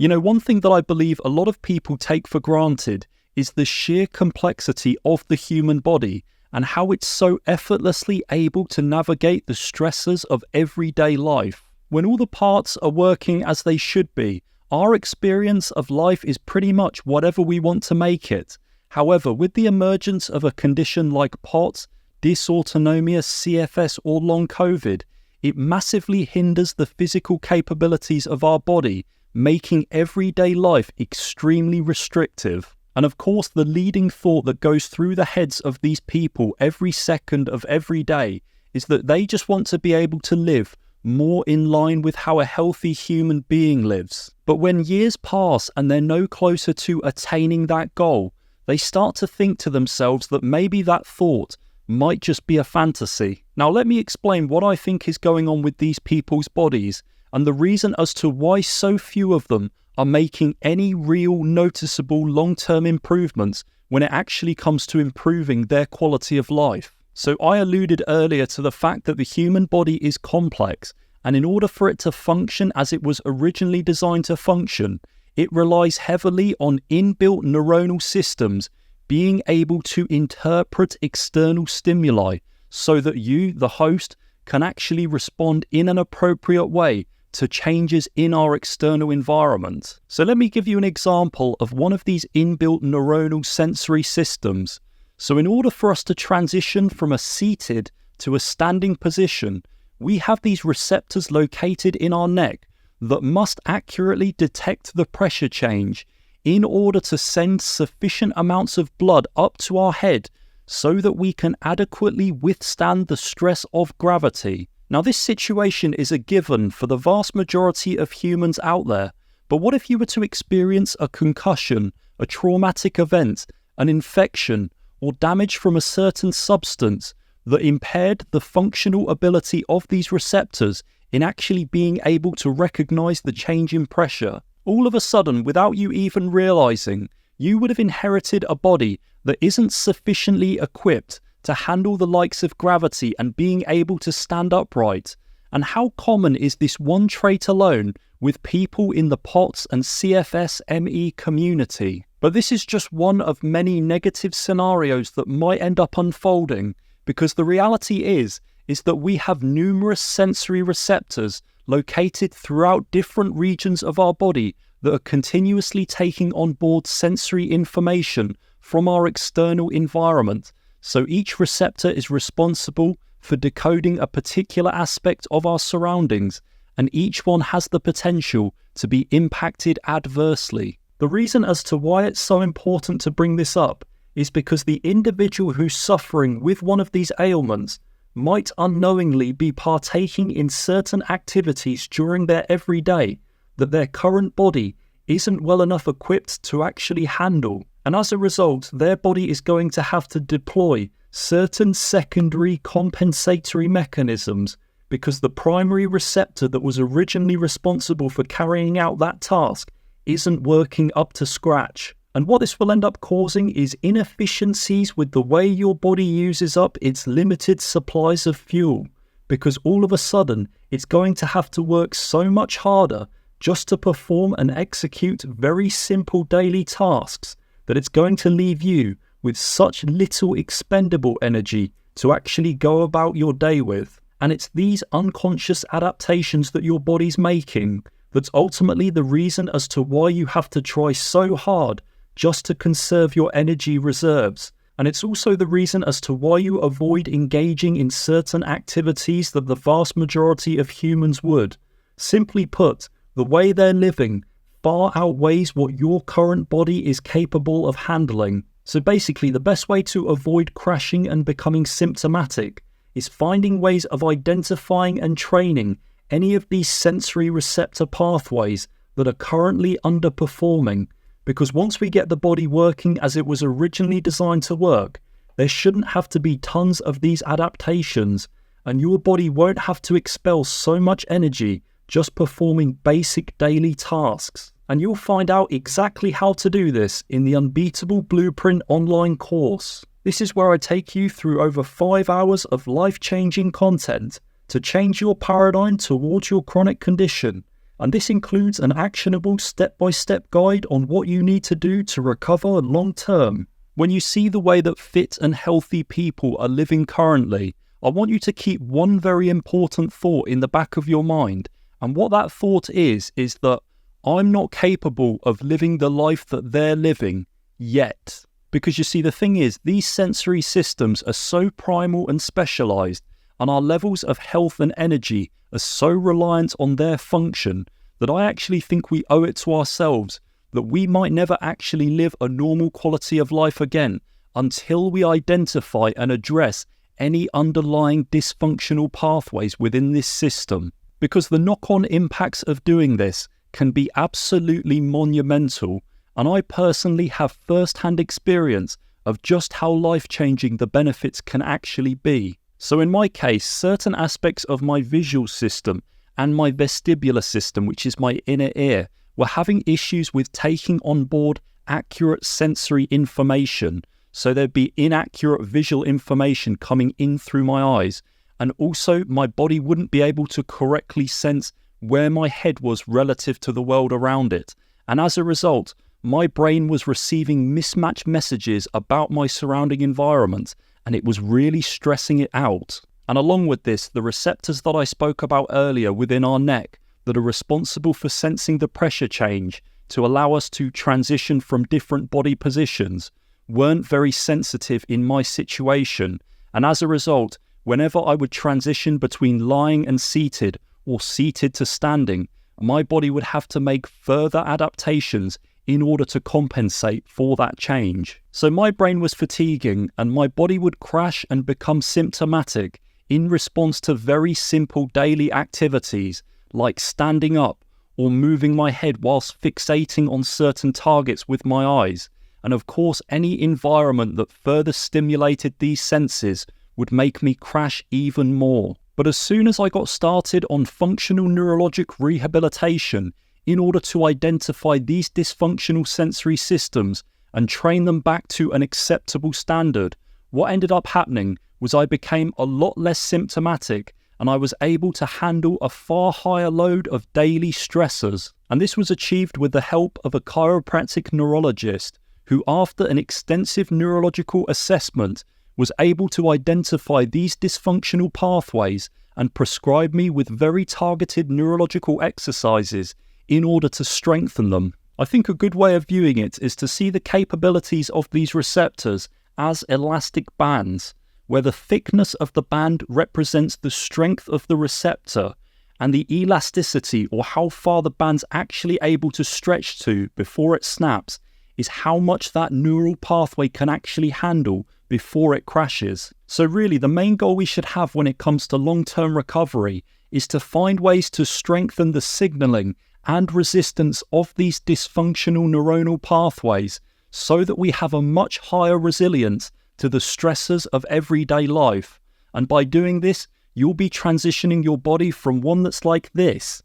You know, one thing that I believe a lot of people take for granted is the sheer complexity of the human body and how it's so effortlessly able to navigate the stresses of everyday life. When all the parts are working as they should be, our experience of life is pretty much whatever we want to make it. However, with the emergence of a condition like POTS, dysautonomia, CFS, or long COVID, it massively hinders the physical capabilities of our body, making everyday life extremely restrictive. And of course, the leading thought that goes through the heads of these people every second of every day is that they just want to be able to live more in line with how a healthy human being lives. But when years pass and they're no closer to attaining that goal, they start to think to themselves that maybe that thought might just be a fantasy. Now let me explain what I think is going on with these people's bodies and the reason as to why so few of them are making any real noticeable long-term improvements when it actually comes to improving their quality of life. So I alluded earlier to the fact that the human body is complex, and in order for it to function as it was originally designed to function, it relies heavily on inbuilt neuronal systems being able to interpret external stimuli so that you, the host, can actually respond in an appropriate way to changes in our external environment. So let me give you an example of one of these inbuilt neuronal sensory systems. So in order for us to transition from a seated to a standing position, we have these receptors located in our neck that must accurately detect the pressure change in order to send sufficient amounts of blood up to our head so that we can adequately withstand the stress of gravity. Now, this situation is a given for the vast majority of humans out there, but what if you were to experience a concussion, a traumatic event, an infection, or damage from a certain substance that impaired the functional ability of these receptors in actually being able to recognize the change in pressure? All of a sudden, without you even realizing, you would have inherited a body that isn't sufficiently equipped to handle the likes of gravity and being able to stand upright. And how common is this one trait alone with people in the POTS and CFS-ME community? But this is just one of many negative scenarios that might end up unfolding, because the reality is that we have numerous sensory receptors located throughout different regions of our body that are continuously taking on board sensory information from our external environment. So each receptor is responsible for decoding a particular aspect of our surroundings, and each one has the potential to be impacted adversely. The reason as to why it's so important to bring this up is because the individual who's suffering with one of these ailments might unknowingly be partaking in certain activities during their everyday that their current body isn't well enough equipped to actually handle. And as a result, their body is going to have to deploy certain secondary compensatory mechanisms because the primary receptor that was originally responsible for carrying out that task isn't working up to scratch. And what this will end up causing is inefficiencies with the way your body uses up its limited supplies of fuel, because all of a sudden it's going to have to work so much harder just to perform and execute very simple daily tasks that it's going to leave you with such little expendable energy to actually go about your day with. And it's these unconscious adaptations that your body's making that's ultimately the reason as to why you have to try so hard just to conserve your energy reserves. And it's also the reason as to why you avoid engaging in certain activities that the vast majority of humans would. Simply put, the way they're living far outweighs what your current body is capable of handling. So basically, the best way to avoid crashing and becoming symptomatic is finding ways of identifying and training any of these sensory receptor pathways that are currently underperforming. Because once we get the body working as it was originally designed to work, there shouldn't have to be tons of these adaptations, and your body won't have to expel so much energy just performing basic daily tasks. And you'll find out exactly how to do this in the Unbeatable Blueprint online course. This is where I take you through over 5 hours of life-changing content to change your paradigm towards your chronic condition And this includes an actionable step-by-step guide on what you need to do to recover long term. When you see the way that fit and healthy people are living currently, I want you to keep one very important thought in the back of your mind. And what that thought is that I'm not capable of living the life that they're living yet. Because you see, the thing is, these sensory systems are so primal and specialized, and our levels of health and energy are so reliant on their function that I actually think we owe it to ourselves that we might never actually live a normal quality of life again until we identify and address any underlying dysfunctional pathways within this system. Because the knock-on impacts of doing this can be absolutely monumental, and I personally have first-hand experience of just how life-changing the benefits can actually be. So in my case, certain aspects of my visual system and my vestibular system, which is my inner ear, were having issues with taking on board accurate sensory information. So there'd be inaccurate visual information coming in through my eyes. And also my body wouldn't be able to correctly sense where my head was relative to the world around it. And as a result, my brain was receiving mismatched messages about my surrounding environment, and it was really stressing it out. And along with this, the receptors that I spoke about earlier within our neck that are responsible for sensing the pressure change to allow us to transition from different body positions weren't very sensitive in my situation. And as a result, whenever I would transition between lying and seated or seated to standing, my body would have to make further adaptations in order to compensate for that change. So my brain was fatiguing and my body would crash and become symptomatic in response to very simple daily activities like standing up or moving my head whilst fixating on certain targets with my eyes. And of course, any environment that further stimulated these senses would make me crash even more. But as soon as I got started on functional neurologic rehabilitation in order to identify these dysfunctional sensory systems and train them back to an acceptable standard, what ended up happening was I became a lot less symptomatic and I was able to handle a far higher load of daily stressors. And this was achieved with the help of a chiropractic neurologist who, after an extensive neurological assessment, was able to identify these dysfunctional pathways and prescribe me with very targeted neurological exercises in order to strengthen them. I think a good way of viewing it is to see the capabilities of these receptors as elastic bands, where the thickness of the band represents the strength of the receptor, and the elasticity, or how far the band's actually able to stretch to before it snaps, is how much that neural pathway can actually handle before it crashes. So really, the main goal we should have when it comes to long-term recovery is to find ways to strengthen the signaling and resistance of these dysfunctional neuronal pathways so that we have a much higher resilience to the stresses of everyday life. And by doing this, you'll be transitioning your body from one that's like this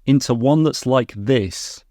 into one that's like this.